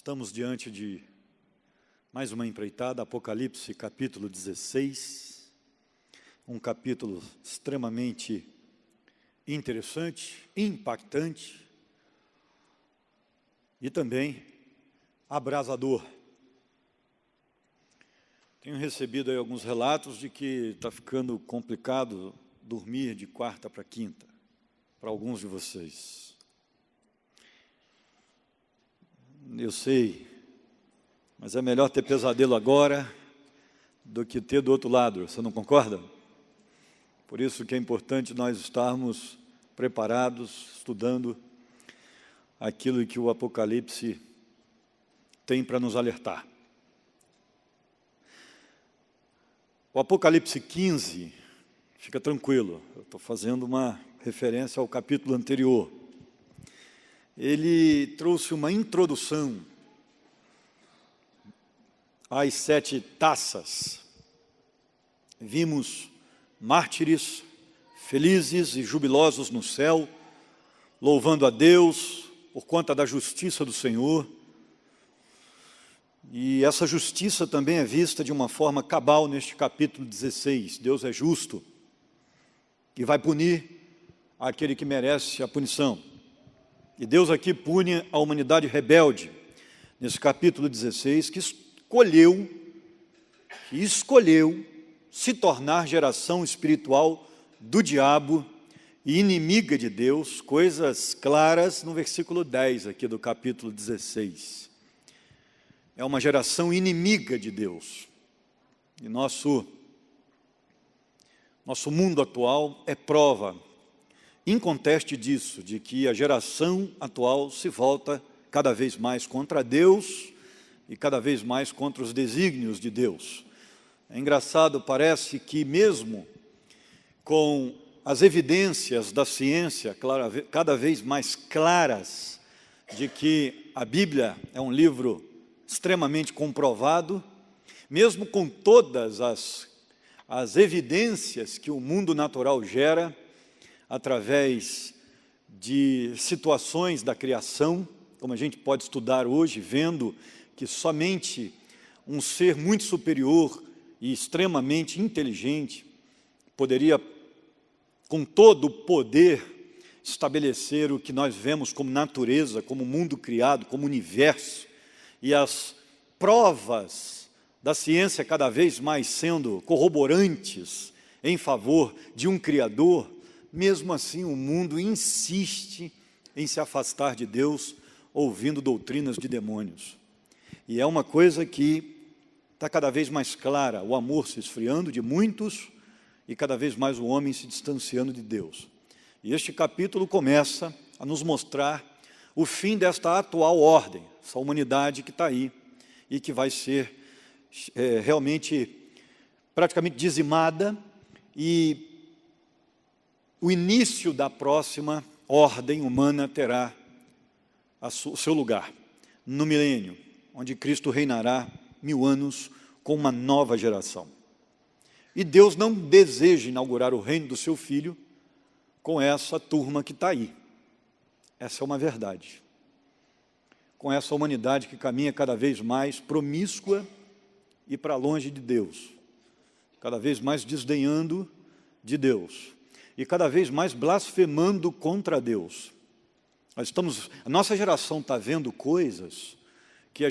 Estamos diante de mais uma empreitada, Apocalipse, capítulo 16, um capítulo extremamente interessante, impactante e também abrasador. Tenho recebido aí alguns relatos de que está ficando complicado dormir de quarta para quinta, para alguns de vocês. Eu sei, mas é melhor ter pesadelo agora do que ter do outro lado, você não concorda? Por isso que é importante nós estarmos preparados, estudando aquilo que o Apocalipse tem para nos alertar. O Apocalipse 15, fica tranquilo, eu estou fazendo uma referência ao capítulo anterior. Ele trouxe uma introdução às 7 taças. Vimos mártires felizes e jubilosos no céu, louvando a Deus por conta da justiça do Senhor. E essa justiça também é vista de uma forma cabal neste capítulo 16. Deus é justo e vai punir aquele que merece a punição. E Deus aqui pune a humanidade rebelde, nesse capítulo 16, que escolheu se tornar geração espiritual do diabo e inimiga de Deus, coisas claras no versículo 10 aqui do capítulo 16. É uma geração inimiga de Deus. E nosso mundo atual é prova inconteste disso, de que a geração atual se volta cada vez mais contra Deus e cada vez mais contra os desígnios de Deus. É engraçado, parece que mesmo com as evidências da ciência cada vez mais claras de que a Bíblia é um livro extremamente comprovado, mesmo com todas as evidências que o mundo natural gera, através de situações da criação, como a gente pode estudar hoje, vendo que somente um ser muito superior e extremamente inteligente poderia, com todo o poder, estabelecer o que nós vemos como natureza, como mundo criado, como universo, e as provas da ciência cada vez mais sendo corroborantes em favor de um Criador. Mesmo assim, o mundo insiste em se afastar de Deus, ouvindo doutrinas de demônios. E é uma coisa que está cada vez mais clara, o amor se esfriando de muitos e cada vez mais o homem se distanciando de Deus. E este capítulo começa a nos mostrar o fim desta atual ordem, essa humanidade que está aí e que vai ser realmente, praticamente dizimada, e o início da próxima ordem humana terá o seu lugar no milênio, onde Cristo reinará 1000 anos com uma nova geração. E Deus não deseja inaugurar o reino do seu Filho com essa turma que está aí. Essa é uma verdade. Com essa humanidade que caminha cada vez mais promíscua e para longe de Deus, cada vez mais desdenhando de Deus e cada vez mais blasfemando contra Deus. A nossa geração está vendo coisas que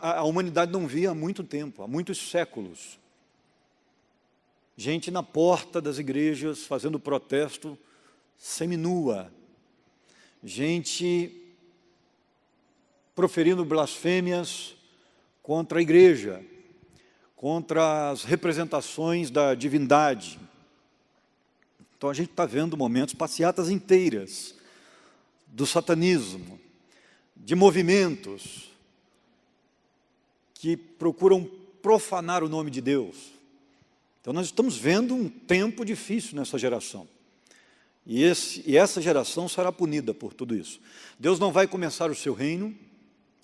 a humanidade não via há muito tempo, há muitos séculos. Gente na porta das igrejas fazendo protesto seminua, gente proferindo blasfêmias contra a igreja, contra as representações da divindade. Então a gente está vendo momentos, passeatas inteiras do satanismo, de movimentos que procuram profanar o nome de Deus. Então nós estamos vendo um tempo difícil nessa geração. E essa geração será punida por tudo isso. Deus não vai começar o seu reino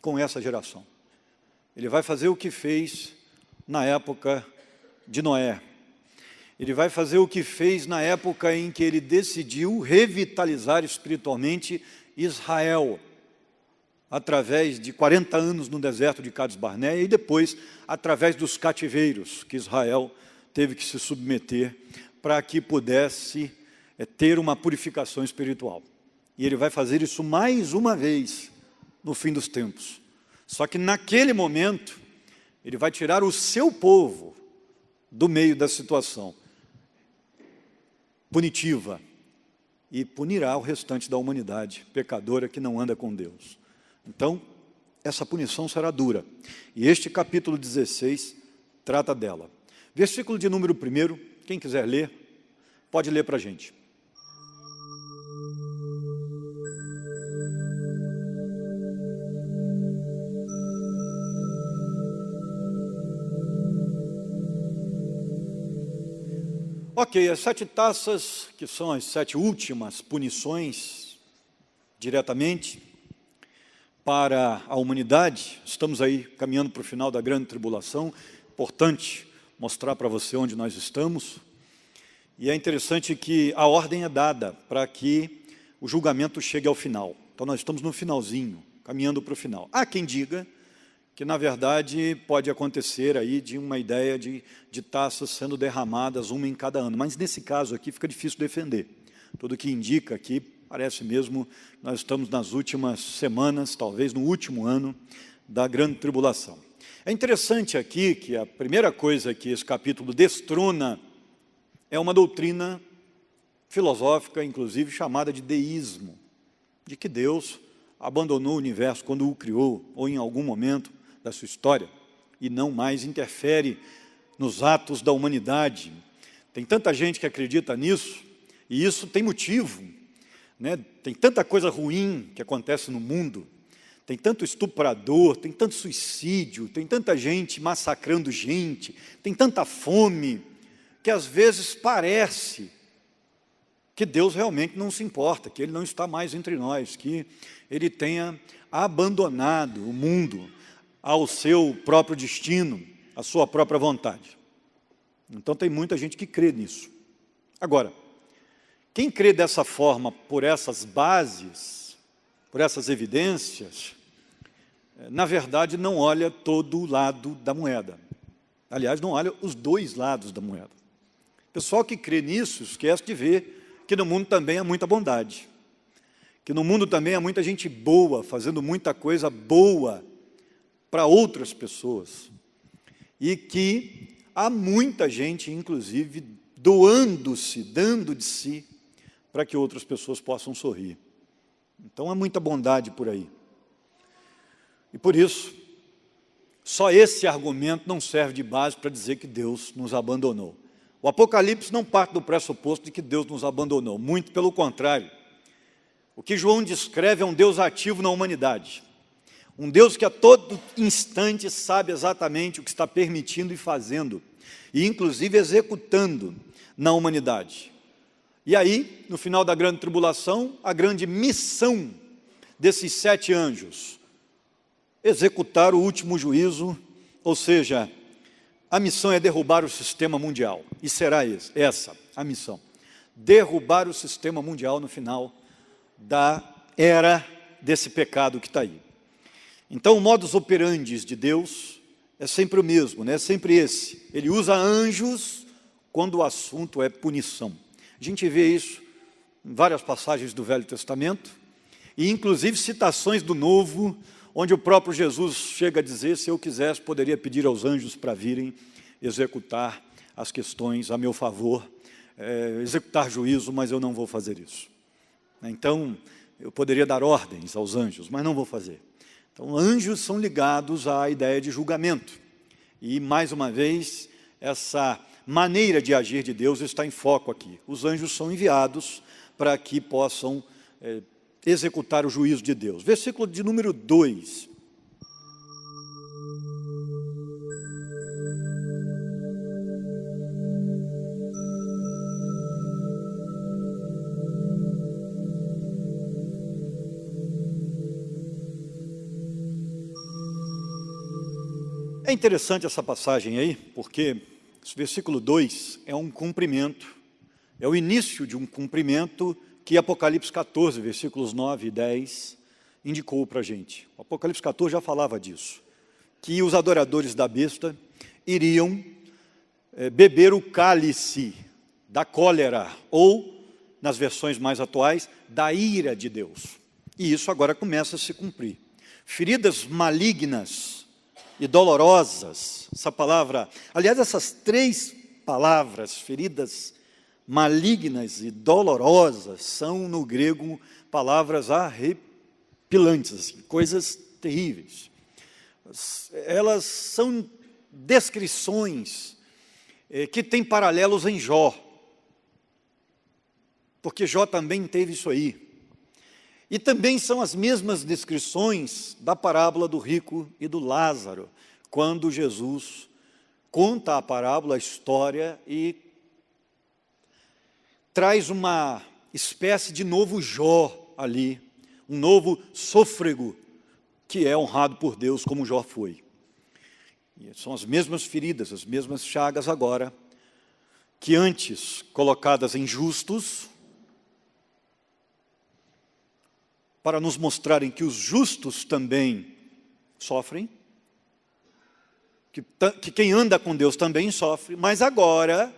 com essa geração. Ele vai fazer o que fez na época de Noé. Ele vai fazer o que fez na época em que ele decidiu revitalizar espiritualmente Israel. através de 40 anos no deserto de Cades Barneia e depois através dos cativeiros que Israel teve que se submeter para que pudesse ter uma purificação espiritual. E ele vai fazer isso mais uma vez no fim dos tempos. Só que naquele momento, ele vai tirar o seu povo do meio da situação punitiva e punirá o restante da humanidade pecadora que não anda com Deus. Então, essa punição será dura. E este capítulo 16 trata dela. Versículo de número 1, quem quiser ler, pode ler para a gente. Ok, as 7 taças, que são as 7 últimas punições, diretamente, para a humanidade. Estamos aí caminhando para o final da grande tribulação. Importante mostrar para você onde nós estamos. E é interessante que a ordem é dada para que o julgamento chegue ao final. Então nós estamos no finalzinho, caminhando para o final. Há quem diga que na verdade pode acontecer aí de uma ideia de taças sendo derramadas, uma em cada ano. Mas nesse caso aqui fica difícil defender. Tudo que indica aqui, parece mesmo, nós estamos nas últimas semanas, talvez no último ano da grande tribulação. É interessante aqui que a primeira coisa que esse capítulo destrona é uma doutrina filosófica, inclusive chamada de deísmo, de que Deus abandonou o universo quando o criou, ou em algum momento da sua história, e não mais interfere nos atos da humanidade. Tem tanta gente que acredita nisso, e isso tem motivo, né? Tem tanta coisa ruim que acontece no mundo, tem tanto estuprador, tem tanto suicídio, tem tanta gente massacrando gente, tem tanta fome, que às vezes parece que Deus realmente não se importa, que Ele não está mais entre nós, que Ele tenha abandonado o mundo ao seu próprio destino, à sua própria vontade. Então tem muita gente que crê nisso. Agora, quem crê dessa forma, por essas bases, por essas evidências, na verdade não olha todo o lado da moeda. Aliás, não olha os dois lados da moeda. O pessoal que crê nisso esquece de ver que no mundo também há muita bondade, que no mundo também há muita gente boa, fazendo muita coisa boa para outras pessoas, e que há muita gente, inclusive, doando-se, dando de si, para que outras pessoas possam sorrir. Então há muita bondade por aí. E por isso, só esse argumento não serve de base para dizer que Deus nos abandonou. O Apocalipse não parte do pressuposto de que Deus nos abandonou, muito pelo contrário. O que João descreve é um Deus ativo na humanidade. Um Deus que a todo instante sabe exatamente o que está permitindo e fazendo, e inclusive executando na humanidade. E aí, no final da grande tribulação, a grande missão desses 7 anjos, executar o último juízo, ou seja, a missão é derrubar o sistema mundial, e será essa a missão, derrubar o sistema mundial no final da era desse pecado que está aí. Então, o modus operandi de Deus é sempre o mesmo, né? É sempre esse. Ele usa anjos quando o assunto é punição. A gente vê isso em várias passagens do Velho Testamento, e inclusive citações do Novo, onde o próprio Jesus chega a dizer, se eu quisesse, poderia pedir aos anjos para virem executar as questões a meu favor, executar juízo, mas eu não vou fazer isso. Então, eu poderia dar ordens aos anjos, mas não vou fazer. Então, anjos são ligados à ideia de julgamento. E, mais uma vez, essa maneira de agir de Deus está em foco aqui. Os anjos são enviados para que possam executar o juízo de Deus. Versículo de número 2. É interessante essa passagem aí, porque esse versículo 2 é um cumprimento, é o início de um cumprimento que Apocalipse 14, versículos 9 e 10, indicou para a gente. O Apocalipse 14 já falava disso, que os adoradores da besta iriam beber o cálice da cólera, ou, nas versões mais atuais, da ira de Deus. E isso agora começa a se cumprir. Feridas malignas e dolorosas, essa palavra, aliás, essas três palavras, feridas malignas e dolorosas, são no grego palavras arrepilantes, assim, coisas terríveis. Elas são descrições que têm paralelos em Jó, porque Jó também teve isso aí. E também são as mesmas descrições da parábola do rico e do Lázaro, quando Jesus conta a parábola, a história, e traz uma espécie de novo Jó ali, um novo sôfrego, que é honrado por Deus como Jó foi. E são as mesmas feridas, as mesmas chagas agora, que antes colocadas em justos, para nos mostrarem que os justos também sofrem, que quem anda com Deus também sofre, mas agora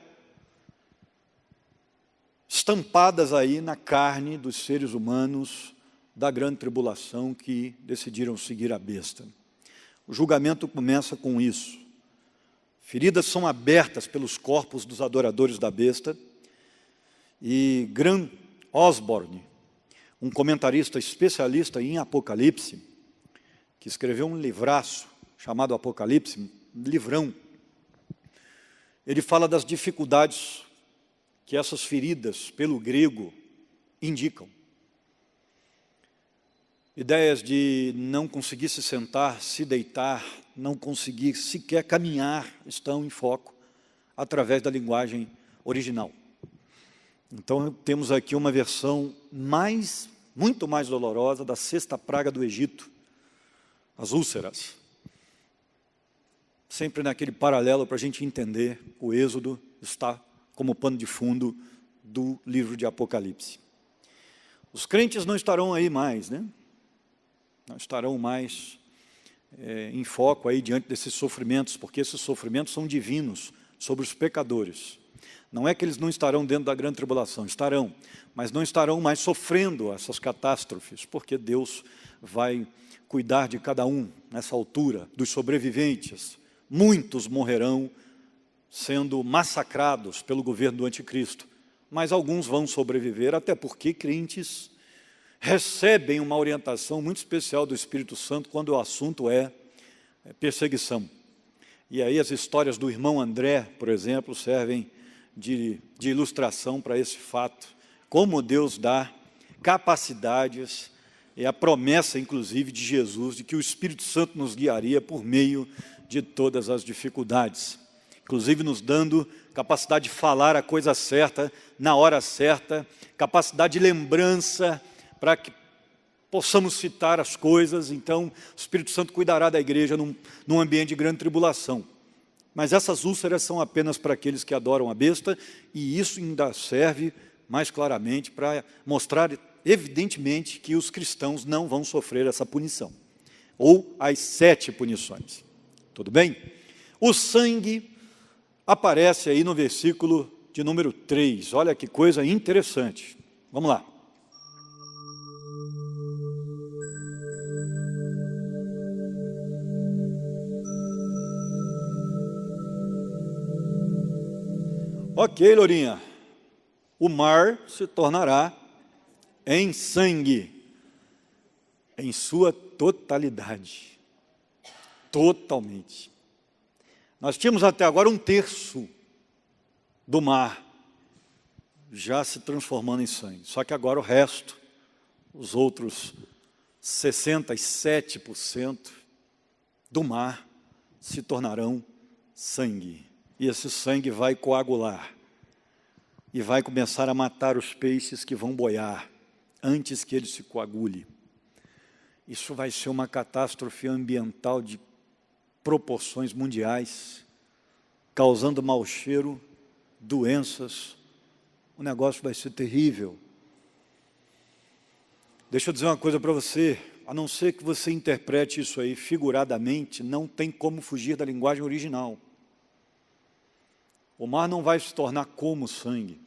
estampadas aí na carne dos seres humanos da grande tribulação que decidiram seguir a besta. O julgamento começa com isso. Feridas são abertas pelos corpos dos adoradores da besta, e Graham Osborne, um comentarista especialista em Apocalipse, que escreveu um livraço chamado Apocalipse, um livrão, ele fala das dificuldades que essas feridas, pelo grego, indicam. Ideias de não conseguir se sentar, se deitar, não conseguir sequer caminhar, estão em foco através da linguagem original. Então, temos aqui uma versão muito mais dolorosa da sexta praga do Egito, as úlceras. Sempre naquele paralelo para a gente entender, o Êxodo está como pano de fundo do livro de Apocalipse. Os crentes não estarão aí mais, né? Não estarão mais em foco aí diante desses sofrimentos, porque esses sofrimentos são divinos sobre os pecadores. Não é que eles não estarão dentro da grande tribulação, estarão, mas não estarão mais sofrendo essas catástrofes, porque Deus vai cuidar de cada um nessa altura, dos sobreviventes. Muitos morrerão sendo massacrados pelo governo do anticristo, mas alguns vão sobreviver, até porque crentes recebem uma orientação muito especial do Espírito Santo quando o assunto é perseguição. E aí as histórias do irmão André, por exemplo, servem de ilustração para esse fato, como Deus dá capacidades, e a promessa, inclusive, de Jesus, de que o Espírito Santo nos guiaria por meio de todas as dificuldades, inclusive nos dando capacidade de falar a coisa certa, na hora certa, capacidade de lembrança, para que possamos citar as coisas. Então, o Espírito Santo cuidará da igreja num ambiente de grande tribulação. Mas essas úlceras são apenas para aqueles que adoram a besta, e isso ainda serve mais claramente para mostrar evidentemente que os cristãos não vão sofrer essa punição, ou as 7 punições. Tudo bem? O sangue aparece aí no versículo de número 3, olha que coisa interessante. Vamos lá. Ok, Lourinha, o mar se tornará em sangue, em sua totalidade, totalmente. Nós tínhamos até agora 1/3 do mar já se transformando em sangue, só que agora o resto, os outros 67% do mar se tornarão sangue. E esse sangue vai coagular e vai começar a matar os peixes que vão boiar antes que ele se coagule. Isso vai ser uma catástrofe ambiental de proporções mundiais, causando mau cheiro, doenças. O negócio vai ser terrível. Deixa eu dizer uma coisa para você. a não ser que você interprete isso aí figuradamente, não tem como fugir da linguagem original. O mar não vai se tornar como sangue.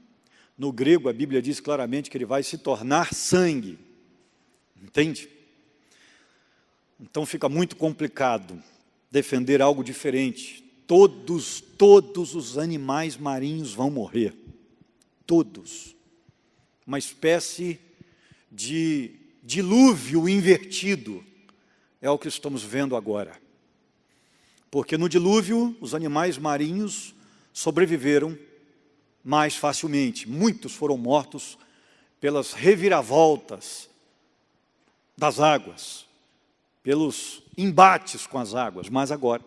No grego, a Bíblia diz claramente que ele vai se tornar sangue. Entende? Então fica muito complicado defender algo diferente. Todos os animais marinhos vão morrer. Todos. Uma espécie de dilúvio invertido é o que estamos vendo agora. Porque no dilúvio, os animais marinhos sobreviveram mais facilmente. Muitos foram mortos pelas reviravoltas das águas, pelos embates com as águas. Mas agora,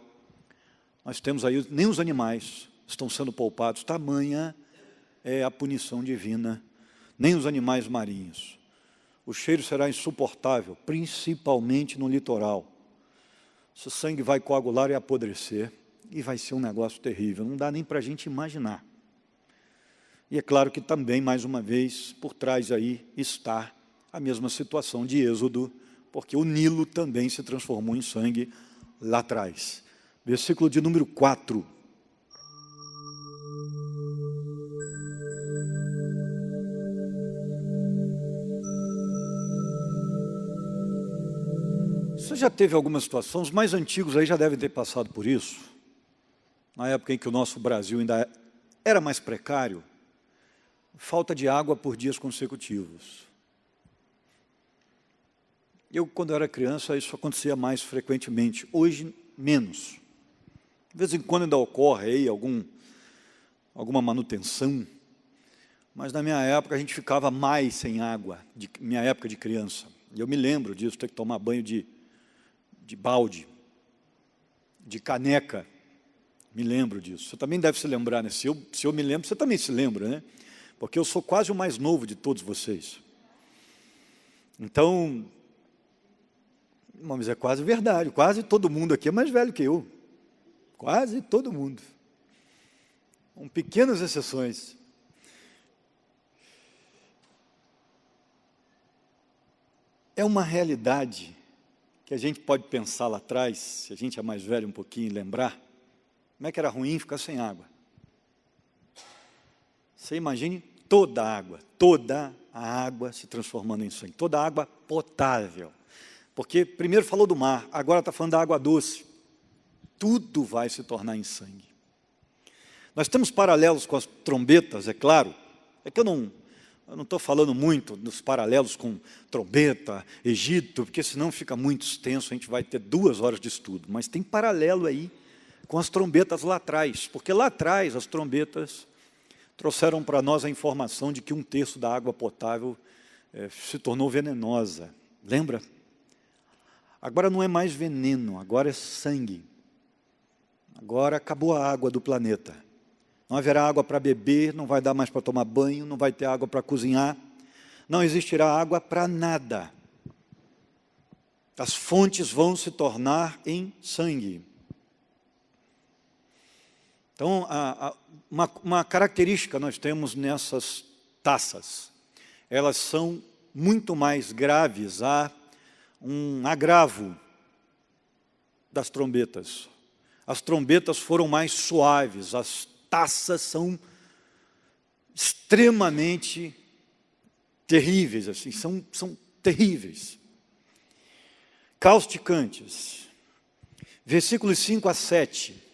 nós temos aí, nem os animais estão sendo poupados, tamanha é a punição divina, nem os animais marinhos. O cheiro será insuportável, principalmente no litoral. Esse sangue vai coagular e apodrecer, e vai ser um negócio terrível, não dá nem para a gente imaginar. E é claro que também, mais uma vez, por trás aí está a mesma situação de Êxodo, porque o Nilo também se transformou em sangue lá atrás. Versículo de número 4. Você já teve alguma situação, os mais antigos aí já devem ter passado por isso, na época em que o nosso Brasil ainda era mais precário, falta de água por dias consecutivos. Eu, quando era criança, isso acontecia mais frequentemente, hoje menos. De vez em quando ainda ocorre aí alguma manutenção, mas na minha época a gente ficava mais sem água, minha época de criança. E eu me lembro disso, ter que tomar banho de balde, de caneca, me lembro disso. Você também deve se lembrar, né? Se eu me lembro, você também se lembra, né? Porque eu sou quase o mais novo de todos vocês. Então, mas é quase verdade, quase todo mundo aqui é mais velho que eu. Quase todo mundo. Com pequenas exceções. É uma realidade que a gente pode pensar lá atrás, se a gente é mais velho um pouquinho e lembrar, como é que era ruim ficar sem água. Você imagine toda a água se transformando em sangue, toda a água potável. Porque primeiro falou do mar, agora está falando da água doce. Tudo vai se tornar em sangue. Nós temos paralelos com as trombetas, é claro. É que eu não estou falando muito dos paralelos com trombeta, Egito, porque senão fica muito extenso, a gente vai ter 2 horas de estudo. Mas tem paralelo aí com as trombetas lá atrás, porque lá atrás as trombetas trouxeram para nós a informação de que 1/3 da água potável se tornou venenosa. Lembra? Agora não é mais veneno, agora é sangue. Agora acabou a água do planeta. Não haverá água para beber, não vai dar mais para tomar banho, não vai ter água para cozinhar, não existirá água para nada. As fontes vão se tornar em sangue. Então, uma característica nós temos nessas taças. Elas são muito mais graves, há um agravo das trombetas. As trombetas foram mais suaves, as taças são extremamente terríveis, assim, são terríveis. Causticantes. Versículos 5 a 7.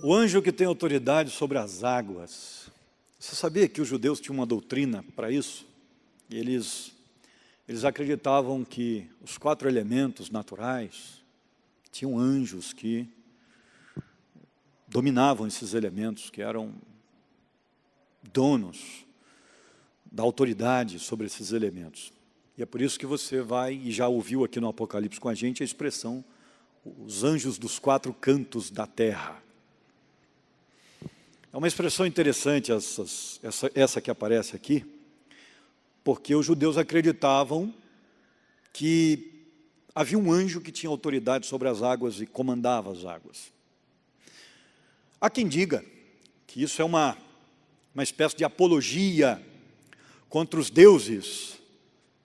O anjo que tem autoridade sobre as águas. Você sabia que os judeus tinham uma doutrina para isso? Eles acreditavam que os 4 elementos naturais tinham anjos que dominavam esses elementos, que eram donos da autoridade sobre esses elementos. E é por isso que você vai, e já ouviu aqui no Apocalipse com a gente, a expressão, os anjos dos 4 cantos da terra. É uma expressão interessante essa que aparece aqui, porque os judeus acreditavam que havia um anjo que tinha autoridade sobre as águas e comandava as águas. Há quem diga que isso é uma espécie de apologia contra os deuses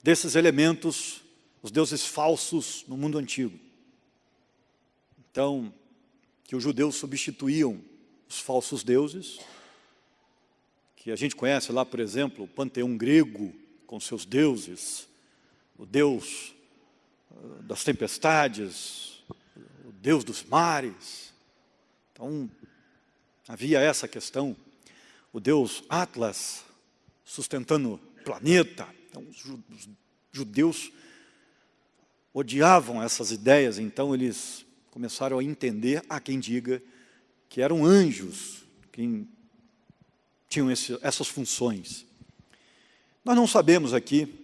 desses elementos, os deuses falsos no mundo antigo. Então, que os judeus substituíam os falsos deuses, que a gente conhece lá, por exemplo, o panteão grego com seus deuses, o deus das tempestades, o deus dos mares. Então, havia essa questão, o deus Atlas sustentando o planeta. Então, os judeus odiavam essas ideias, então eles começaram a entender, há quem diga, que eram anjos que tinham essas funções. Nós não sabemos aqui,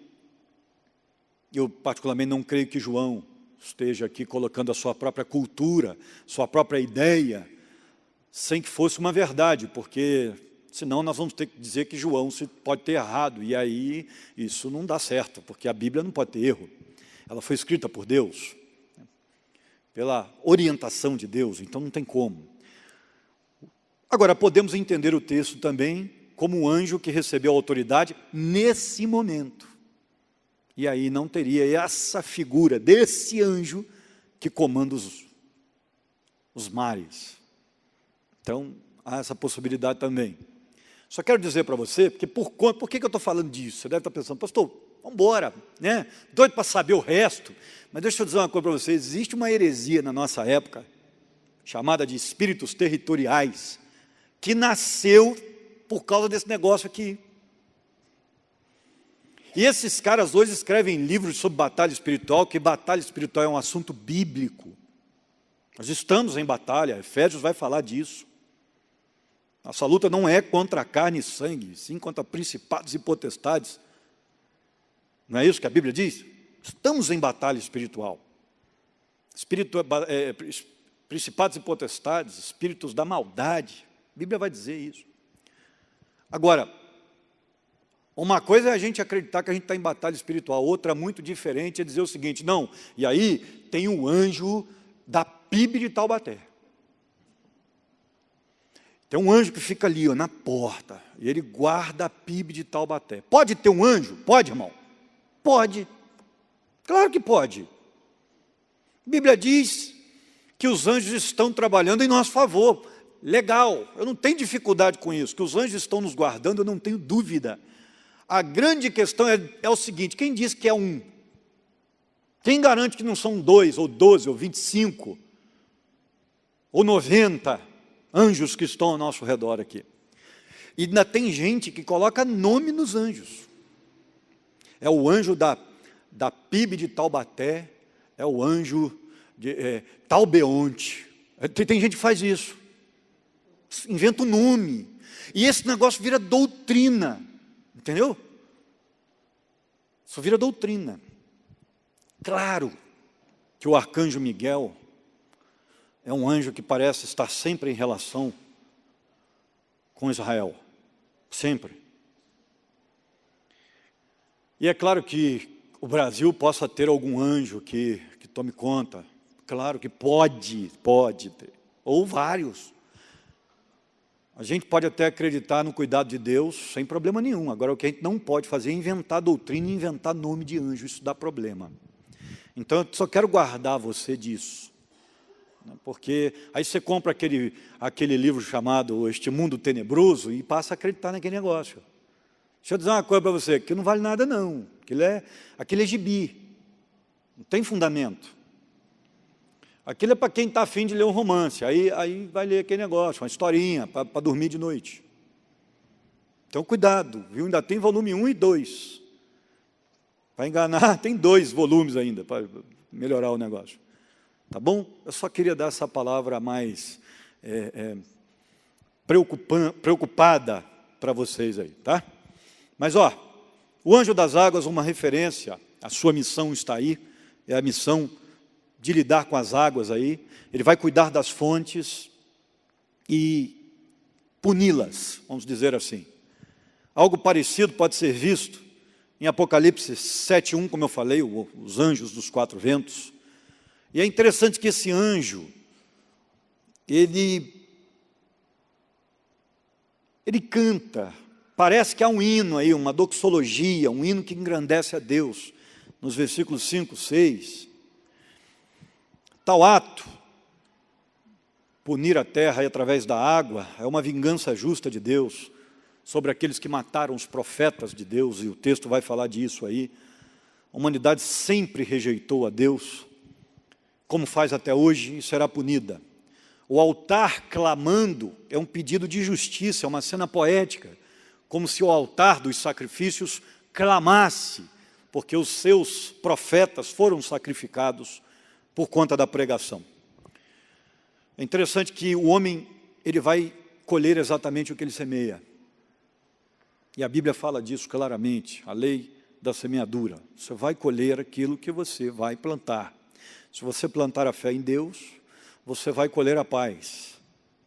eu particularmente não creio que João esteja aqui colocando a sua própria cultura, sua própria ideia, sem que fosse uma verdade, porque senão nós vamos ter que dizer que João pode ter errado, e aí isso não dá certo, porque a Bíblia não pode ter erro. Ela foi escrita por Deus, pela orientação de Deus, então não tem como. Agora, podemos entender o texto também como um anjo que recebeu autoridade nesse momento. E aí não teria essa figura desse anjo que comanda os mares. Então, há essa possibilidade também. Só quero dizer para você, porque por que eu estou falando disso? Você deve estar pensando, pastor, vamos embora, né? Doido para saber o resto. Mas deixa eu dizer uma coisa para vocês, existe uma heresia na nossa época, chamada de espíritos territoriais, que nasceu por causa desse negócio aqui. E esses caras hoje escrevem livros sobre batalha espiritual, que batalha espiritual é um assunto bíblico. Nós estamos em batalha, Efésios vai falar disso. Nossa luta não é contra a carne e sangue, sim contra principados e potestades. Não é isso que a Bíblia diz? Estamos em batalha espiritual. Principados e potestades, espíritos da maldade. A Bíblia vai dizer isso. Agora, uma coisa é a gente acreditar que a gente está em batalha espiritual, outra muito diferente é dizer o seguinte, não, e aí tem um anjo da PIB de Taubaté. Tem um anjo que fica ali, ó, na porta, e ele guarda a PIB de Taubaté. Pode ter um anjo? Pode, irmão? Pode. Claro que pode. A Bíblia diz que os anjos estão trabalhando em nosso favor. Legal, eu não tenho dificuldade com isso, que os anjos estão nos guardando, eu não tenho dúvida. A grande questão é o seguinte, quem diz que é um? Quem garante que não são 2, ou 12, ou 25, ou 90 anjos que estão ao nosso redor aqui? E ainda tem gente que coloca nome nos anjos. É o anjo da PIB de Taubaté, é o anjo de Talbeonte. Tem gente que faz isso. Inventa um nome. E esse negócio vira doutrina. Entendeu? Isso vira doutrina. Claro que o arcanjo Miguel é um anjo que parece estar sempre em relação com Israel. Sempre. E é claro que o Brasil possa ter algum anjo que tome conta. Claro que pode ter. Ou vários. A gente pode até acreditar no cuidado de Deus sem problema nenhum. Agora, o que a gente não pode fazer é inventar doutrina e inventar nome de anjo. Isso dá problema. Então, eu só quero guardar você disso. Porque aí você compra aquele livro chamado Este Mundo Tenebroso e passa a acreditar naquele negócio. Deixa eu dizer uma coisa para você, que não vale nada não. Aquele é gibi. Não tem fundamento. Aquilo é para quem está afim de ler um romance, aí vai ler aquele negócio, uma historinha, para dormir de noite. Então, cuidado, viu? Ainda tem volume 1 e 2. Para enganar, tem 2 volumes ainda, para melhorar o negócio. Tá bom? Eu só queria dar essa palavra mais preocupada para vocês aí, tá? Mas, ó, O anjo das águas, uma referência, a sua missão está aí, é a missão de lidar com as águas aí. Ele vai cuidar das fontes e puni-las, vamos dizer assim. Algo parecido pode ser visto em Apocalipse 7:1, como eu falei, os anjos dos 4 ventos. E é interessante que esse anjo, ele canta, parece que há um hino aí, uma doxologia, um hino que engrandece a Deus, nos versículos 5, 6. Tal ato, punir a terra aí através da água, é uma vingança justa de Deus sobre aqueles que mataram os profetas de Deus, e o texto vai falar disso aí. A humanidade sempre rejeitou a Deus, como faz até hoje, e será punida. O altar clamando é um pedido de justiça, é uma cena poética, como se o altar dos sacrifícios clamasse, porque os seus profetas foram sacrificados por conta da pregação. É interessante que o homem, ele vai colher exatamente o que ele semeia. E a Bíblia fala disso claramente, a lei da semeadura. Você vai colher aquilo que você vai plantar. Se você plantar a fé em Deus, você vai colher a paz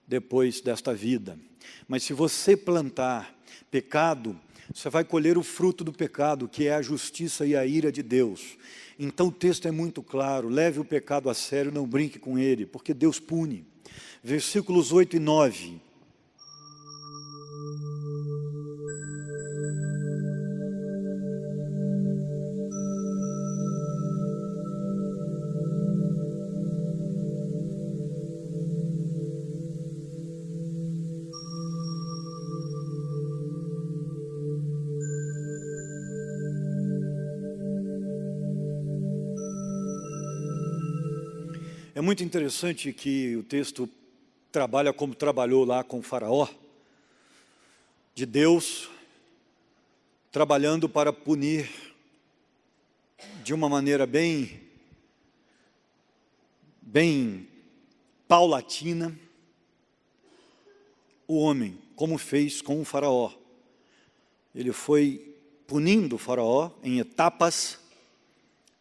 depois desta vida. Mas se você plantar pecado, você vai colher o fruto do pecado, que é a justiça e a ira de Deus. Então o texto é muito claro, leve o pecado a sério, não brinque com ele, porque Deus pune. Versículos 8 e 9. É muito interessante que o texto trabalha como trabalhou lá com o Faraó, de Deus trabalhando para punir de uma maneira bem paulatina o homem, como fez com o Faraó. Ele foi punindo o Faraó em etapas,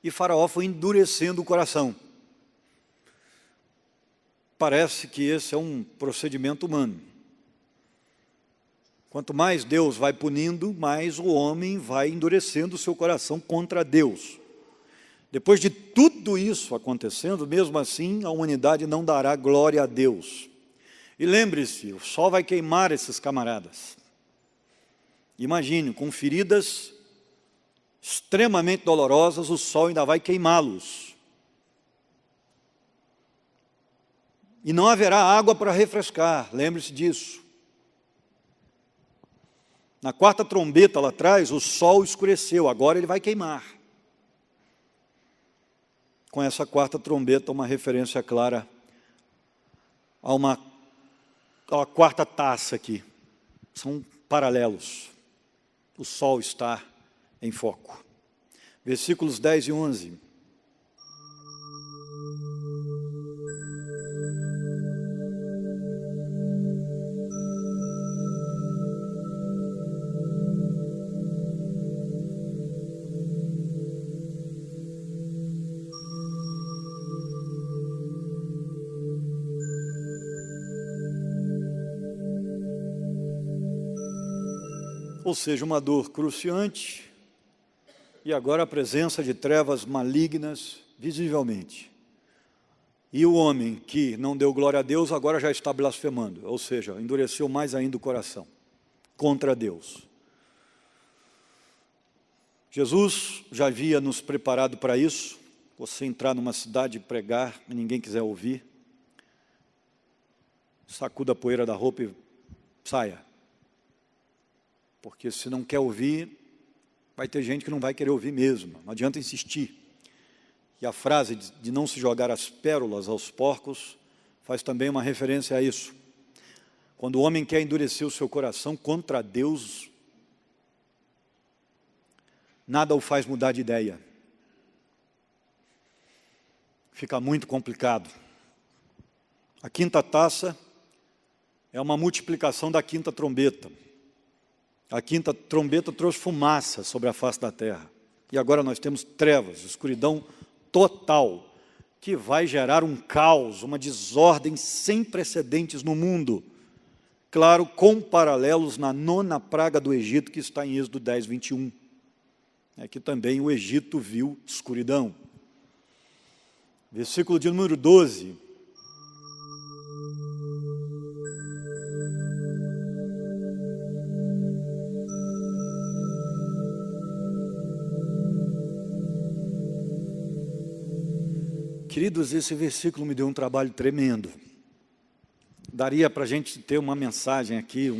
e Faraó foi endurecendo o coração. Parece que esse é um procedimento humano. Quanto mais Deus vai punindo, mais o homem vai endurecendo o seu coração contra Deus. Depois de tudo isso acontecendo, mesmo assim, a humanidade não dará glória a Deus. E lembre-se, o sol vai queimar esses camaradas. Imagine, com feridas extremamente dolorosas, o sol ainda vai queimá-los. E não haverá água para refrescar, lembre-se disso. Na 4ª trombeta lá atrás, o sol escureceu, agora ele vai queimar. Com essa 4ª trombeta, uma referência clara a uma 4ª taça aqui. São paralelos. O sol está em foco. Versículos 10 e 11. Ou seja, uma dor cruciante, e agora a presença de trevas malignas visivelmente. E o homem que não deu glória a Deus agora já está blasfemando, ou seja, endureceu mais ainda o coração contra Deus. Jesus já havia nos preparado para isso. Você entrar numa cidade e pregar e ninguém quiser ouvir, sacuda a poeira da roupa e saia. Porque se não quer ouvir, vai ter gente que não vai querer ouvir mesmo, não adianta insistir. E a frase de não se jogar as pérolas aos porcos faz também uma referência a isso. Quando o homem quer endurecer o seu coração contra Deus, nada o faz mudar de ideia. Fica muito complicado. A 5ª taça é uma multiplicação da 5ª trombeta. A quinta trombeta trouxe fumaça sobre a face da terra. E agora nós temos trevas, escuridão total, que vai gerar um caos, uma desordem sem precedentes no mundo. Claro, com paralelos na nona praga do Egito, que está em Êxodo 10, 21. É que também o Egito viu escuridão. Versículo de número 12. Queridos, esse versículo me deu um trabalho tremendo. Daria para a gente ter uma mensagem aqui,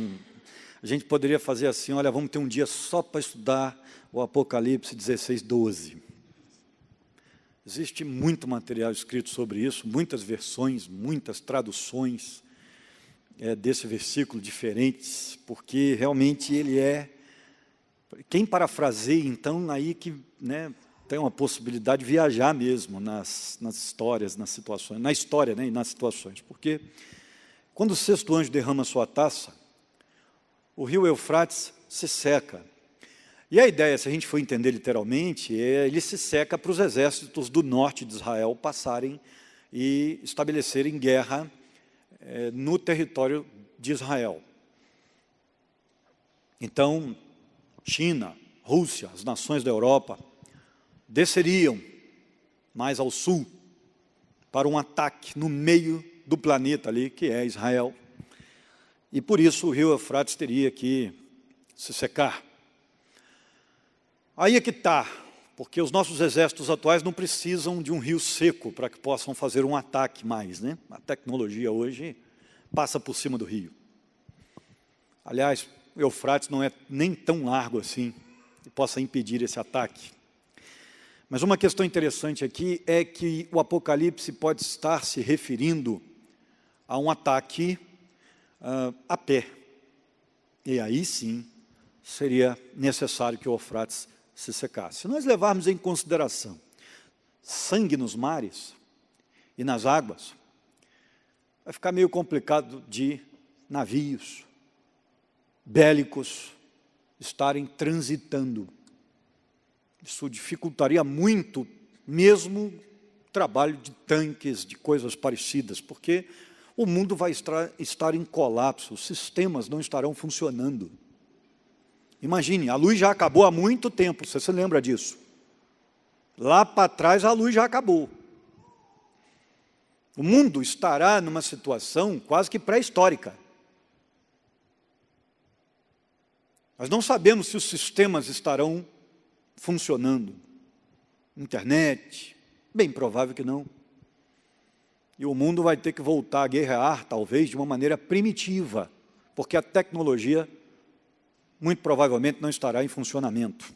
a gente poderia fazer assim, olha, vamos ter um dia só para estudar o Apocalipse 16, 12. Existe muito material escrito sobre isso, muitas versões, muitas traduções desse versículo diferentes, porque realmente ele é... Quem parafraseia, então, aí que... tem uma possibilidade de viajar mesmo nas histórias, nas situações, na história, e nas situações, porque quando o sexto anjo derrama sua taça, o rio Eufrates se seca. E a ideia, se a gente for entender literalmente, ele se seca para os exércitos do norte de Israel passarem e estabelecerem guerra no território de Israel. Então, China, Rússia, as nações da Europa, desceriam mais ao sul para um ataque no meio do planeta ali, que é Israel. E por isso o rio Eufrates teria que se secar. Aí é que está, porque os nossos exércitos atuais não precisam de um rio seco para que possam fazer um ataque mais, A tecnologia hoje passa por cima do rio. Aliás, o Eufrates não é nem tão largo assim, que possa impedir esse ataque. Mas uma questão interessante aqui é que o Apocalipse pode estar se referindo a um ataque a pé. E aí sim, seria necessário que o Eufrates se secasse. Se nós levarmos em consideração sangue nos mares e nas águas, vai ficar meio complicado de navios bélicos estarem transitando. Isso dificultaria muito, mesmo o trabalho de tanques, de coisas parecidas, porque o mundo vai estar em colapso, os sistemas não estarão funcionando. Imagine, a luz já acabou há muito tempo, você se lembra disso? Lá para trás a luz já acabou. O mundo estará numa situação quase que pré-histórica. Nós não sabemos se os sistemas estarão funcionando. Internet, bem provável que não. E o mundo vai ter que voltar a guerrear, talvez, de uma maneira primitiva, porque a tecnologia, muito provavelmente, não estará em funcionamento.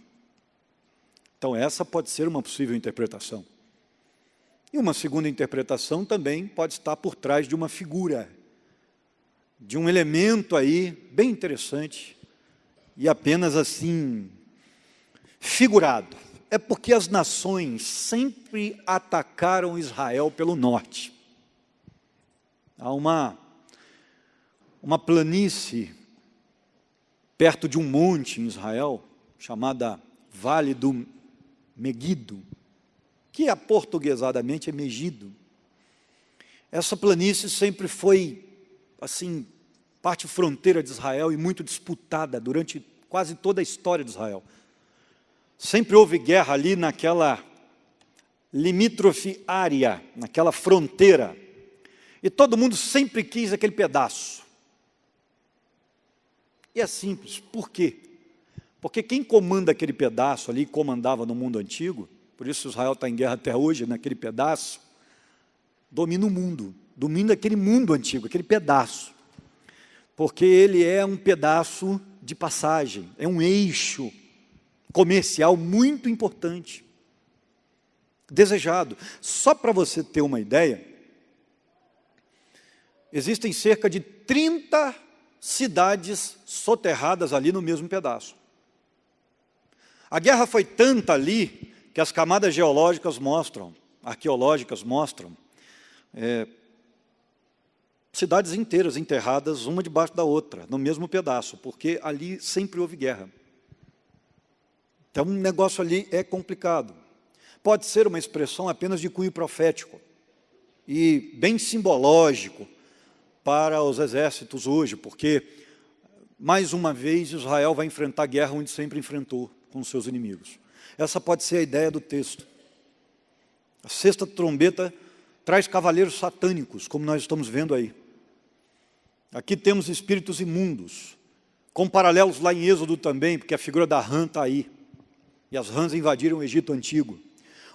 Então, essa pode ser uma possível interpretação. E uma segunda interpretação também pode estar por trás de uma figura, de um elemento aí bem interessante, e apenas assim, figurado. É porque as nações sempre atacaram Israel pelo norte. Há uma planície perto de um monte em Israel, chamada Vale do Megido, que aportuguesadamente é Megido. Essa planície sempre foi, assim, parte fronteira de Israel e muito disputada durante quase toda a história de Israel. Sempre houve guerra ali naquela limítrofe área, naquela fronteira. E todo mundo sempre quis aquele pedaço. E é simples, por quê? Porque quem comanda aquele pedaço ali, comandava no mundo antigo, por isso Israel está em guerra até hoje, naquele pedaço, domina o mundo, domina aquele mundo antigo, aquele pedaço. Porque ele é um pedaço de passagem, é um eixo comercial muito importante, desejado. Só para você ter uma ideia, existem cerca de 30 cidades soterradas ali no mesmo pedaço. A guerra foi tanta ali, que as camadas geológicas mostram, arqueológicas mostram, cidades inteiras enterradas, uma debaixo da outra, no mesmo pedaço, porque ali sempre houve guerra. Então, o negócio ali é complicado. Pode ser uma expressão apenas de cunho profético e bem simbológico para os exércitos hoje, porque, mais uma vez, Israel vai enfrentar a guerra onde sempre enfrentou com os seus inimigos. Essa pode ser a ideia do texto. A sexta trombeta traz cavaleiros satânicos, como nós estamos vendo aí. Aqui temos espíritos imundos, com paralelos lá em Êxodo também, porque a figura da rã está aí. E as rãs invadiram o Egito Antigo.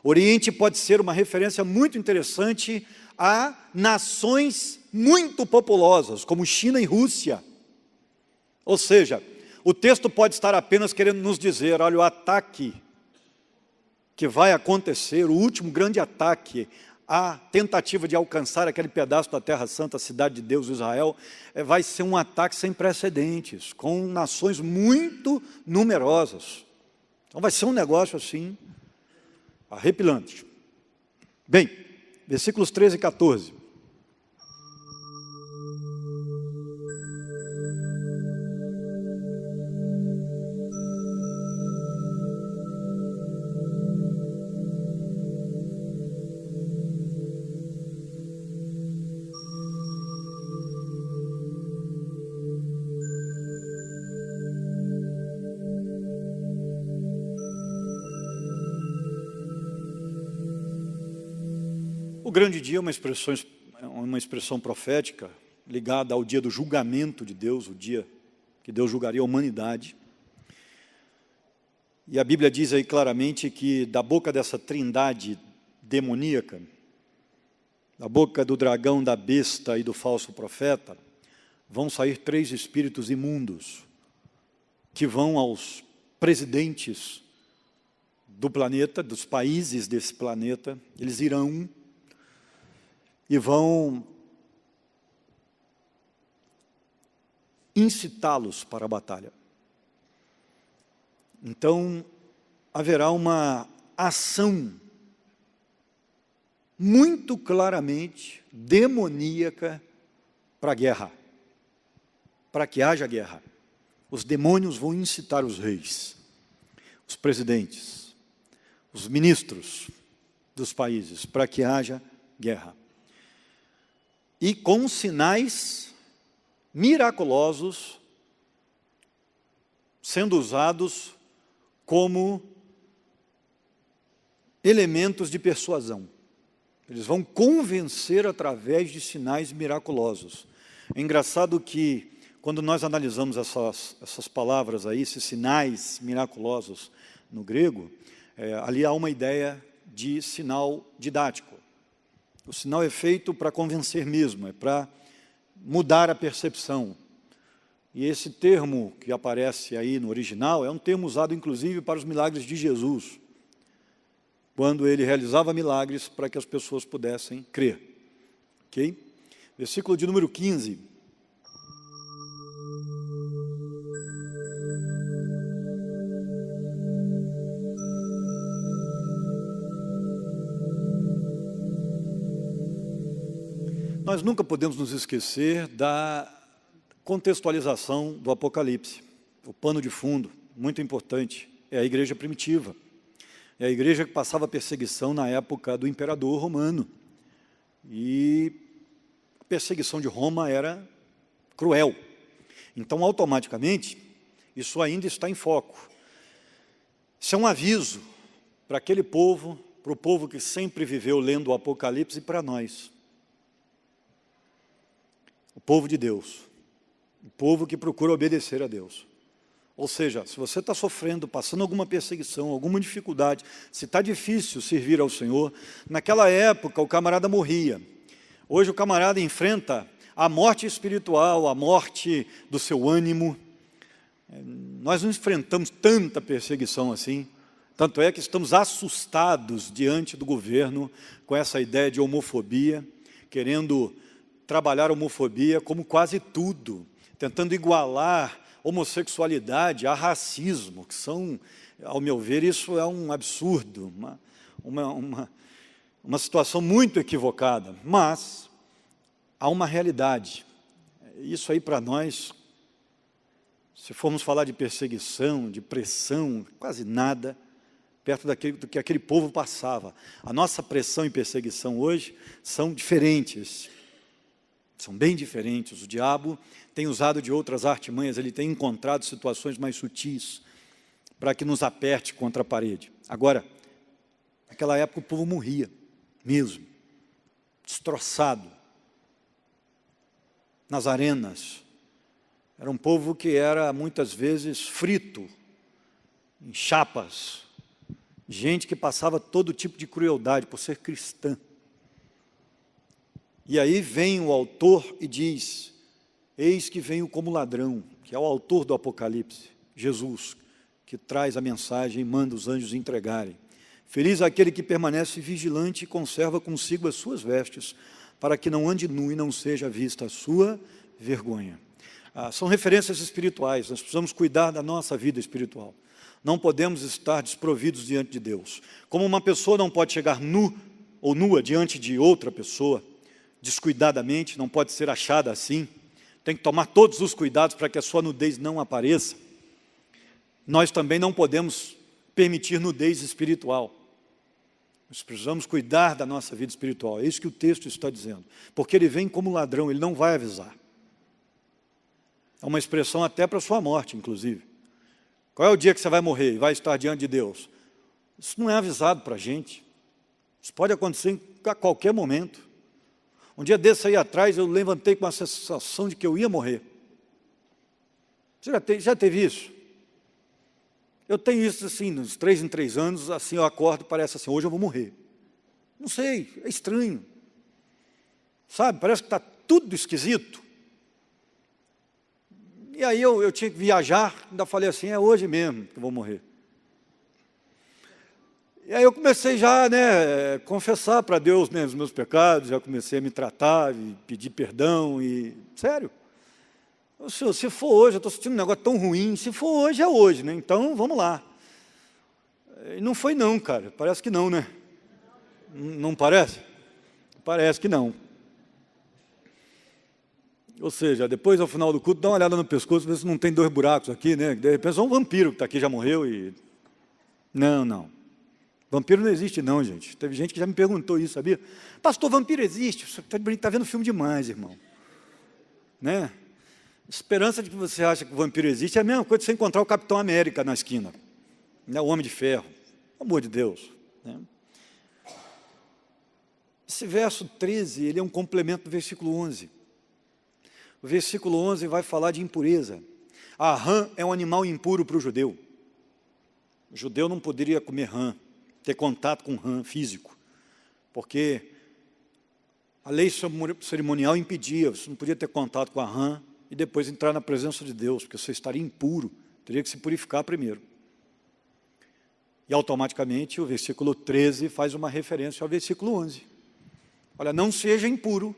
Oriente pode ser uma referência muito interessante a nações muito populosas, como China e Rússia. Ou seja, o texto pode estar apenas querendo nos dizer, olha, o ataque que vai acontecer, o último grande ataque, a tentativa de alcançar aquele pedaço da Terra Santa, a cidade de Deus, Israel, vai ser um ataque sem precedentes, com nações muito numerosas. Então vai ser um negócio assim, arrepilante. Bem, versículos 13 e 14. O grande dia é uma expressão profética ligada ao dia do julgamento de Deus, o dia que Deus julgaria a humanidade. E a Bíblia diz aí claramente que da boca dessa trindade demoníaca, da boca do dragão, da besta e do falso profeta, vão sair 3 espíritos imundos, que vão aos presidentes do planeta, dos países desse planeta, eles irão e vão incitá-los para a batalha. Então, haverá uma ação muito claramente demoníaca para a guerra, para que haja guerra. Os demônios vão incitar os reis, os presidentes, os ministros dos países, para que haja guerra. E com sinais miraculosos sendo usados como elementos de persuasão. Eles vão convencer através de sinais miraculosos. É engraçado que, quando nós analisamos essas palavras aí, esses sinais miraculosos no grego, ali há uma ideia de sinal didático. O sinal é feito para convencer mesmo, é para mudar a percepção. E esse termo que aparece aí no original é um termo usado inclusive para os milagres de Jesus, quando ele realizava milagres para que as pessoas pudessem crer. Ok? Versículo de número 15. Nós nunca podemos nos esquecer da contextualização do Apocalipse. O pano de fundo, muito importante, é a igreja primitiva. É a igreja que passava perseguição na época do imperador romano. E a perseguição de Roma era cruel. Então, automaticamente, isso ainda está em foco. Isso é um aviso para aquele povo, para o povo que sempre viveu lendo o Apocalipse e para nós. O povo de Deus, o povo que procura obedecer a Deus. Ou seja, se você está sofrendo, passando alguma perseguição, alguma dificuldade, se está difícil servir ao Senhor, naquela época o camarada morria. Hoje o camarada enfrenta a morte espiritual, a morte do seu ânimo. Nós não enfrentamos tanta perseguição assim, tanto é que estamos assustados diante do governo com essa ideia de homofobia, querendo trabalhar a homofobia como quase tudo, tentando igualar homossexualidade a racismo, que são, ao meu ver, isso é um absurdo, uma situação muito equivocada. Mas há uma realidade. Isso aí para nós, se formos falar de perseguição, de pressão, quase nada, perto do que aquele povo passava. A nossa pressão e perseguição hoje são diferentes, são bem diferentes. O diabo tem usado de outras artimanhas, ele tem encontrado situações mais sutis para que nos aperte contra a parede. Agora, naquela época o povo morria mesmo, destroçado, nas arenas. Era um povo que era muitas vezes frito, em chapas, gente que passava todo tipo de crueldade por ser cristã. E aí vem o autor e diz, eis que venho como ladrão, que é o autor do Apocalipse, Jesus, que traz a mensagem e manda os anjos entregarem. Feliz aquele que permanece vigilante e conserva consigo as suas vestes, para que não ande nu e não seja vista a sua vergonha. São referências espirituais, nós precisamos cuidar da nossa vida espiritual. Não podemos estar desprovidos diante de Deus. Como uma pessoa não pode chegar nu ou nua diante de outra pessoa, descuidadamente, não pode ser achada assim, tem que tomar todos os cuidados para que a sua nudez não apareça. Nós também não podemos permitir nudez espiritual. Nós precisamos cuidar da nossa vida espiritual, é isso que o texto está dizendo. Porque ele vem como ladrão, ele não vai avisar. É uma expressão até para a sua morte, inclusive. Qual é o dia que você vai morrer e vai estar diante de Deus? Isso não é avisado para a gente. Isso pode acontecer a qualquer momento. Um dia desse aí atrás, eu levantei com a sensação de que eu ia morrer. Você já teve isso? Eu tenho isso assim, nos 3 em 3 anos, assim eu acordo, parece assim, hoje eu vou morrer. Não sei, é estranho. Sabe, parece que está tudo esquisito. E aí eu tinha que viajar, ainda falei assim, é hoje mesmo que eu vou morrer. E aí eu comecei já, confessar para Deus, os meus pecados, já comecei a me tratar, e pedir perdão, e sério. Senhor, se for hoje, eu estou sentindo um negócio tão ruim, se for hoje, é hoje, então vamos lá. E não foi não, cara, parece que não, né? Não parece? Parece que não. Ou seja, depois, ao final do culto, dá uma olhada no pescoço, vê se não tem 2 buracos aqui, né? De repente, é um vampiro que está aqui, já morreu e... Não. Vampiro não existe não, gente. Teve gente que já me perguntou isso, sabia? Pastor, vampiro existe? Você está vendo filme demais, irmão. Né? Esperança de que você acha que o vampiro existe é a mesma coisa de você encontrar o Capitão América na esquina. Né? O Homem de Ferro. Pelo amor de Deus. Né? Esse verso 13, ele é um complemento do versículo 11. O versículo 11 vai falar de impureza. A rã é um animal impuro para o judeu. O judeu não poderia comer rã, ter contato com rã físico, porque a lei cerimonial impedia, você não podia ter contato com a rã e depois entrar na presença de Deus, porque você estaria impuro, teria que se purificar primeiro. E automaticamente o versículo 13 faz uma referência ao versículo 11. Olha, não seja impuro,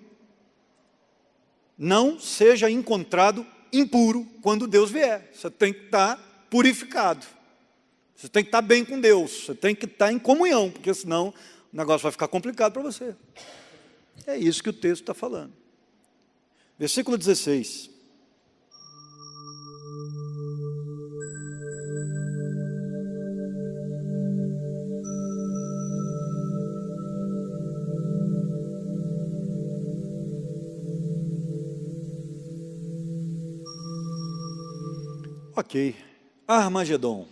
não seja encontrado impuro quando Deus vier. Você tem que estar purificado. Você tem que estar bem com Deus. Você tem que estar em comunhão, porque senão o negócio vai ficar complicado para você. É isso que o texto está falando. Versículo 16. Ok, Armagedon.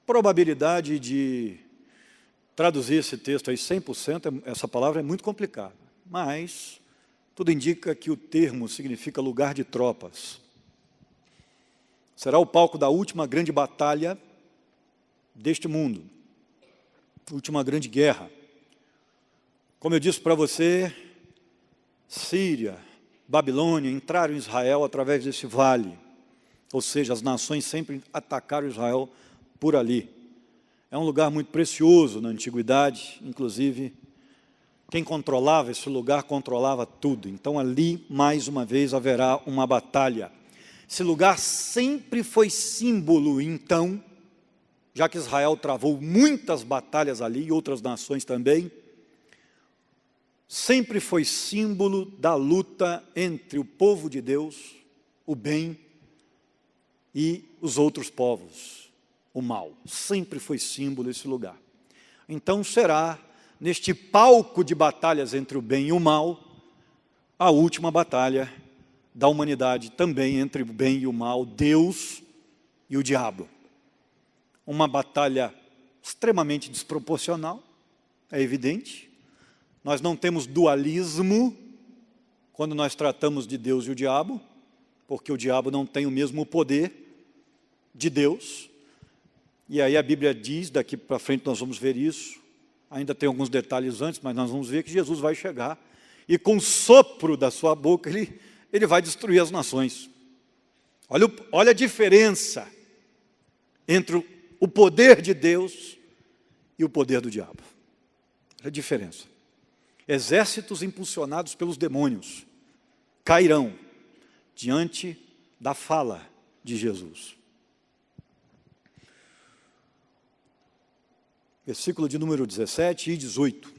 Probabilidade de traduzir esse texto aí 100%, essa palavra é muito complicada, mas tudo indica que o termo significa lugar de tropas. Será o palco da última grande batalha deste mundo, última grande guerra. Como eu disse para você, Síria, Babilônia entraram em Israel através desse vale. Ou seja, as nações sempre atacaram Israel por ali. É um lugar muito precioso na antiguidade, inclusive, quem controlava esse lugar controlava tudo. Então ali, mais uma vez, haverá uma batalha. Esse lugar sempre foi símbolo, então, já que Israel travou muitas batalhas ali, e outras nações também, sempre foi símbolo da luta entre o povo de Deus, o bem, e os outros povos, o mal. Sempre foi símbolo esse lugar. Então será, neste palco de batalhas entre o bem e o mal, a última batalha da humanidade, também entre o bem e o mal, Deus e o diabo. Uma batalha extremamente desproporcional, é evidente. Nós não temos dualismo quando nós tratamos de Deus e o diabo, porque o diabo não tem o mesmo poder de Deus. E aí a Bíblia diz, daqui para frente nós vamos ver isso, ainda tem alguns detalhes antes, mas nós vamos ver que Jesus vai chegar, e com o sopro da sua boca, ele vai destruir as nações. Olha a diferença entre o poder de Deus e o poder do diabo. Olha a diferença. Exércitos impulsionados pelos demônios cairão diante da fala de Jesus. Versículo de número 17 e 18.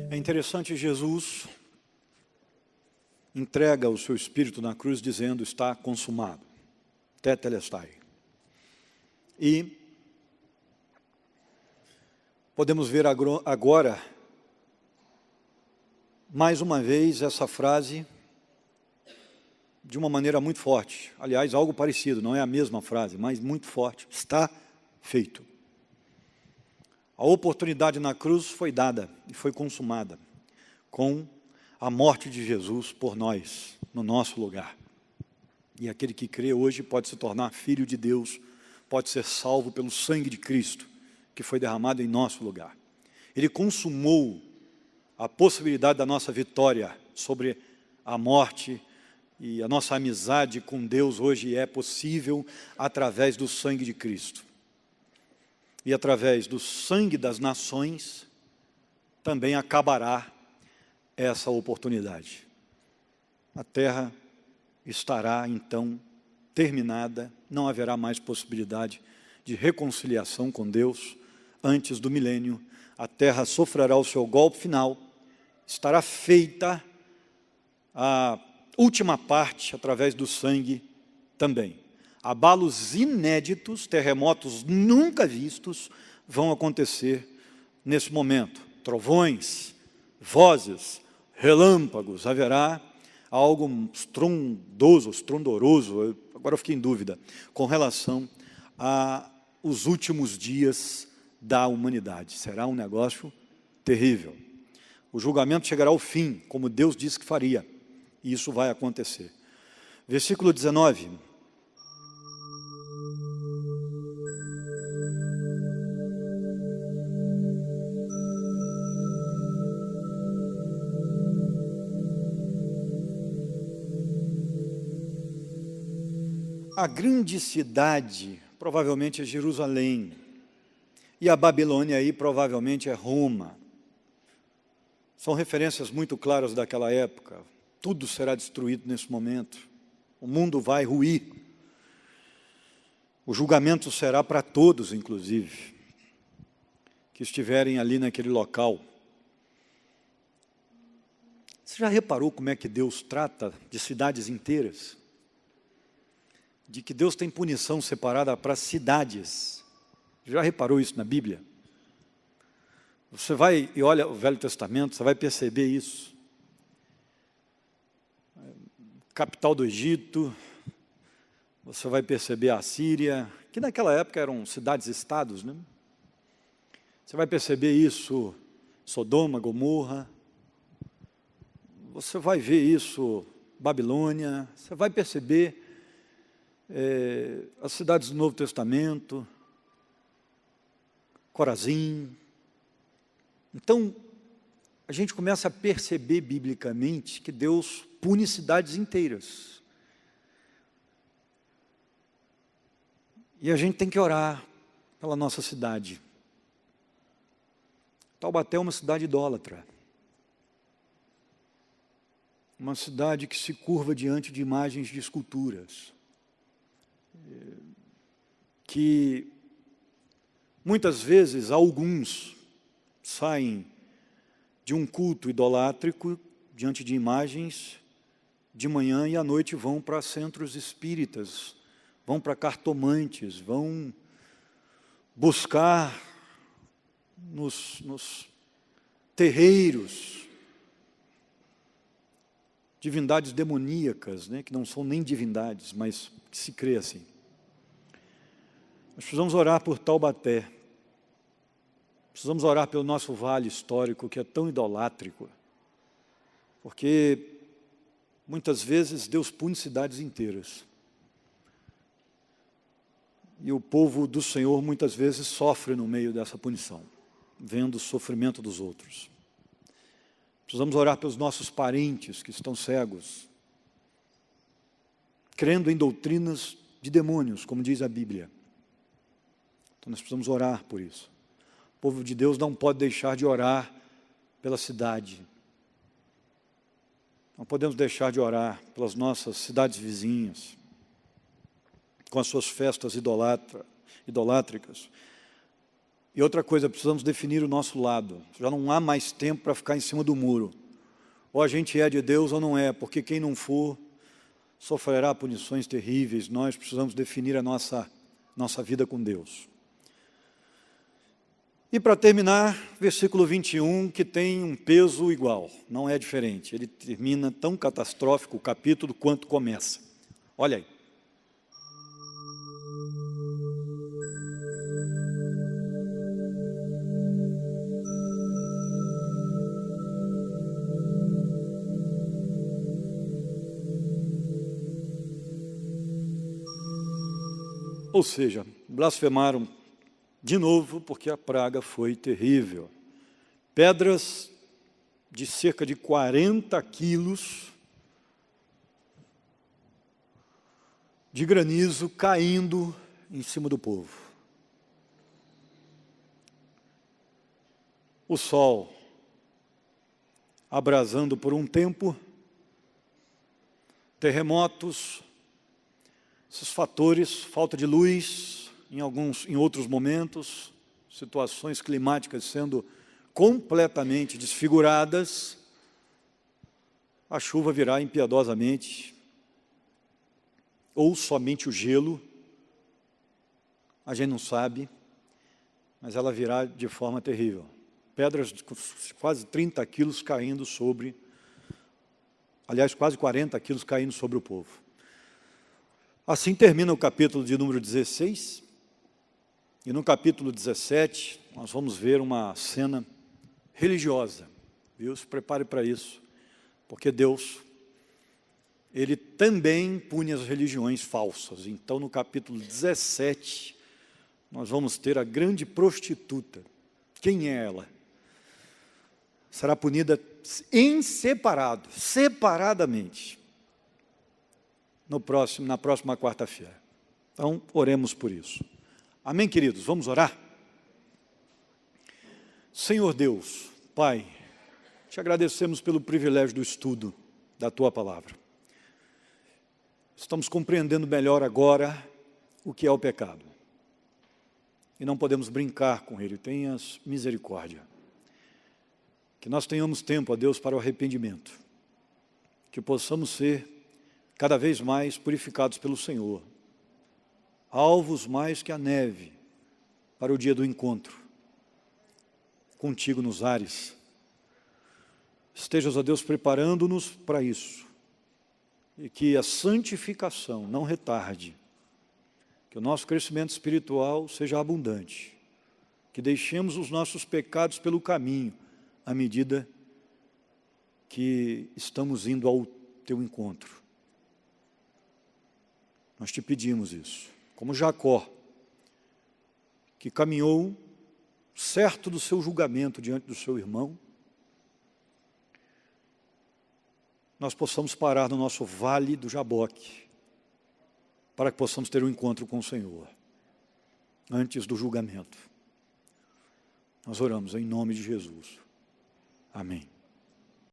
É interessante, Jesus entrega o seu Espírito na cruz dizendo: está consumado, tetelestai. E podemos ver agora, mais uma vez, essa frase de uma maneira muito forte. Aliás, algo parecido, não é a mesma frase, mas muito forte. Está feito. A oportunidade na cruz foi dada e foi consumada com a morte de Jesus por nós, no nosso lugar. E aquele que crê hoje pode se tornar filho de Deus, pode ser salvo pelo sangue de Cristo, que foi derramado em nosso lugar. Ele consumou a possibilidade da nossa vitória sobre a morte, e a nossa amizade com Deus hoje é possível através do sangue de Cristo. E através do sangue das nações, também acabará essa oportunidade. A terra estará, então, terminada, não haverá mais possibilidade de reconciliação com Deus antes do milênio. A terra sofrerá o seu golpe final, estará feita a última parte através do sangue também. Abalos inéditos, terremotos nunca vistos, vão acontecer nesse momento. Trovões, vozes, relâmpagos, haverá algo estrondoroso, agora eu fiquei em dúvida, com relação aos últimos dias da humanidade. Será um negócio terrível. O julgamento chegará ao fim, como Deus disse que faria, e isso vai acontecer. Versículo 19. A grande cidade provavelmente é Jerusalém, e a Babilônia aí provavelmente é Roma. São referências muito claras daquela época. Tudo será destruído nesse momento. O mundo vai ruir. O julgamento será para todos, inclusive, que estiverem ali naquele local. Você já reparou como é que Deus trata de cidades inteiras? De que Deus tem punição separada para cidades. Já reparou isso na Bíblia? Você vai e olha o Velho Testamento, você vai perceber isso. Capital do Egito, você vai perceber a Síria, que naquela época eram cidades-estados, né? Você vai perceber isso, Sodoma, Gomorra. Você vai ver isso, Babilônia. Você vai perceber as cidades do Novo Testamento, Corazim. Então, a gente começa a perceber biblicamente que Deus pune cidades inteiras. E a gente tem que orar pela nossa cidade. Taubaté é uma cidade idólatra. Uma cidade que se curva diante de imagens de esculturas. Que muitas vezes alguns saem de um culto idolátrico diante de imagens, de manhã e à noite vão para centros espíritas, vão para cartomantes, vão buscar nos terreiros divindades demoníacas, né, que não são nem divindades, mas que se crê assim. Nós precisamos orar por Taubaté. Precisamos orar pelo nosso vale histórico, que é tão idolátrico, porque muitas vezes Deus pune cidades inteiras. E o povo do Senhor muitas vezes sofre no meio dessa punição, vendo o sofrimento dos outros. Precisamos orar pelos nossos parentes que estão cegos, crendo em doutrinas de demônios, como diz a Bíblia. Então nós precisamos orar por isso. O povo de Deus não pode deixar de orar pela cidade. Não podemos deixar de orar pelas nossas cidades vizinhas, com as suas festas idolátricas. E outra coisa, precisamos definir o nosso lado. Já não há mais tempo para ficar em cima do muro. Ou a gente é de Deus ou não é, porque quem não for sofrerá punições terríveis. Nós precisamos definir a nossa vida com Deus. E para terminar, versículo 21, que tem um peso igual, não é diferente. Ele termina tão catastrófico o capítulo quanto começa. Olha aí. Ou seja, blasfemaram de novo, porque a praga foi terrível. Pedras de cerca de 40 quilos de granizo caindo em cima do povo. O sol abrasando por um tempo, terremotos, esses fatores, falta de luz, em outros momentos, situações climáticas sendo completamente desfiguradas, a chuva virá impiedosamente, ou somente o gelo, a gente não sabe, mas ela virá de forma terrível. Pedras de quase 30 quilos caindo sobre, aliás, quase 40 quilos caindo sobre o povo. Assim termina o capítulo de número 16, e no capítulo 17, nós vamos ver uma cena religiosa, viu? Se prepare para isso, porque Deus, Ele também pune as religiões falsas. Então, no capítulo 17, nós vamos ter a grande prostituta. Quem é ela? Será punida separadamente, na próxima quarta-feira. Então, oremos por isso. Amém, queridos? Vamos orar? Senhor Deus, Pai, te agradecemos pelo privilégio do estudo da Tua Palavra. Estamos compreendendo melhor agora o que é o pecado. E não podemos brincar com ele. Tenhas misericórdia. Que nós tenhamos tempo, ó Deus, para o arrependimento. Que possamos ser cada vez mais purificados pelo Senhor. Alvos mais que a neve para o dia do encontro contigo nos ares. Estejas, ó Deus, preparando-nos para isso. E que a santificação não retarde. Que o nosso crescimento espiritual seja abundante. Que deixemos os nossos pecados pelo caminho, à medida que estamos indo ao teu encontro. Nós te pedimos isso. Como Jacó, que caminhou certo do seu julgamento diante do seu irmão, nós possamos parar no nosso vale do Jaboque, para que possamos ter um encontro com o Senhor. antes do julgamento. Nós oramos em nome de Jesus. Amém.